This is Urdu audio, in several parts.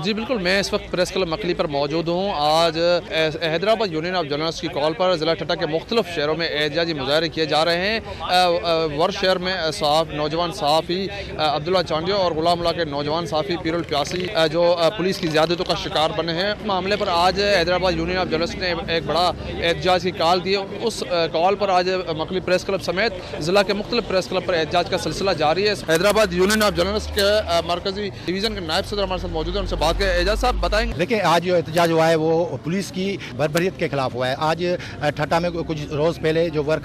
جی بالکل، میں اس وقت پریس کلب مکلی پر موجود ہوں۔ آج حیدرآباد یونین آف جرنلسٹ کی کال پر ضلع ٹھٹہ کے مختلف شہروں میں احتجاجی مظاہرے کیے جا رہے ہیں۔ ور شہر میں نوجوان صحافی عبداللہ چانڈیو اور غلام اللہ کے نوجوان صحافی پیر الپیاسی جو پولیس کی زیادتیوں کا شکار بنے ہیں، معاملے پر آج حیدرآباد یونین آف جرنلسٹ نے ایک بڑا احتجاج کی کال دی۔ اس کال پر آج مکلی پریس کلب سمیت ضلع کے مختلف پریس کلب پر احتجاج کا سلسلہ جاری ہے۔ حیدرآباد یونین آف جرنلسٹ کے مرکزی ڈویژن کے نائب صدر ہمارے ساتھ موجود ہیں، ان سے بات کریں۔ اعجاز صاحب بتائیں گے؟ دیکھیں، آج جو احتجاج ہوا ہے وہ پولیس کی بربریت کے خلاف ہوا ہے۔ آج ٹھٹہ میں کچھ روز پہلے جو ور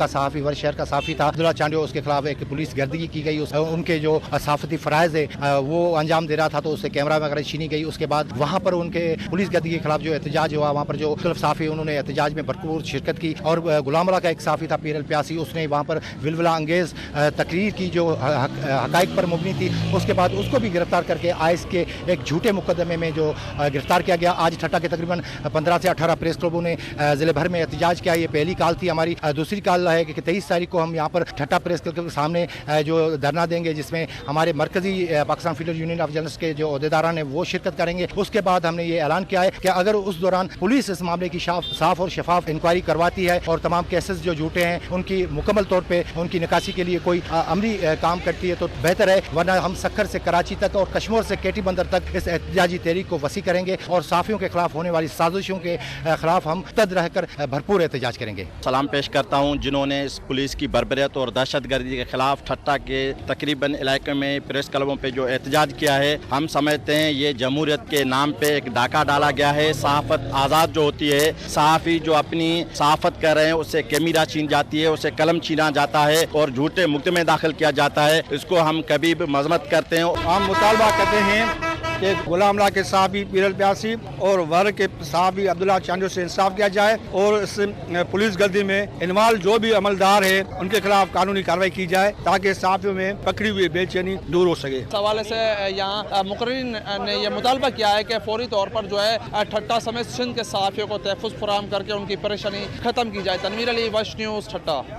شہر کا صحافی تھا عبداللہ چانڈیو، اس کے خلاف ایک پولیس گردگی کی گئی۔ ان کے جو صحافتی فرائض ہے وہ انجام دے رہا تھا تو اسے کیمرہ وغیرہ چھینی گئی۔ اس کے بعد وہاں پر ان کے پولیس گردگی کے خلاف جو احتجاج ہوا، وہاں پر جو مختلف صحافی انہوں نے احتجاج میں بھرپور شرکت کی، اور غلام اللہ کا ایک صحافی تھا پیر الپیاسی، اس نے وہاں پر ولولہ انگیز تقریر کی جو حقائق پر مبنی تھی۔ اس کے بعد اس کو بھی گرفتار کر کے آئس کے ایک جھوٹے مقدمے میں جو گرفتار کیا گیا۔ آج ٹھٹہ کے تقریباً 15 سے 18 پریس کلبوں نے ضلع بھر میں احتجاج کیا۔ یہ پہلی کال تھی ہماری۔ دوسری کال ہے کہ 23 تاریخ کو ہم یہاں پر ٹھٹہ پریس کلب کے سامنے جو دھرنا دیں گے، جس میں ہمارے مرکزی Pakistan field union of journalist کے جو عہدیداران ہیں وہ شرکت کریں گے۔ اس کے بعد ہم نے یہ اعلان کیا ہے کہ اگر اس دوران پولیس اس معاملے کی صاف اور شفاف انکوائری کرواتی ہے اور تمام کیسز جو جھوٹے ہیں ان کی مکمل طور پہ ان کی نکاسی کے لیے کوئی عملی کام کرتی ہے تو بہتر ہے، ورنہ ہم سکھر سے کراچی تک اور کشمور سے کیٹی بندر تک اس احتجاجی تحریک کو وسیع کریں گے اور صحافیوں کے خلاف ہونے والی سازشوں کے خلاف ہم متحد رہ کر بھرپور احتجاج کریں گے۔ سلام پیش کرتا ہوں جنہوں نے اس پولیس کی بربریت اور دہشت گردی کے خلاف ٹھٹہ کے تقریباً علاقے میں پریس کلبوں پہ جو احتجاج کیا ہے۔ ہم سمجھتے ہیں یہ جمہوریت کے نام پہ ایک ڈاکہ ڈالا گیا ہے۔ صحافت آزاد جو ہوتی ہے، صحافی جو اپنی صحافت کر رہے ہیں اسے کیمرہ چھین جاتی ہے، اسے قلم چھینا جاتا ہے اور جھوٹے مقدمے داخل کیا جاتا ہے، اس کو ہم کبھی بھی مذمت کرتے ہیں۔ ہم مطالبہ کرتے ہیں کہ غلام اللہ کے صحافی پیر الپیاسی اور ور کے صحافی عبداللہ چانڈیو سے انصاف کیا جائے اور اس پولیس گردی میں انوالو جو بھی عملدار ہیں ان کے خلاف قانونی کارروائی کی جائے تاکہ صحافیوں میں پکڑی ہوئی بے چینی دور ہو سکے۔ اس حوالے سے یہاں مقررین نے یہ مطالبہ کیا ہے کہ فوری طور پر جو ہے ٹھٹہ سمیت سندھ کے صحافیوں کو تحفظ فراہم کر کے ان کی پریشانی ختم کی جائے۔ تنویر علی، وش نیوز، ٹھٹہ۔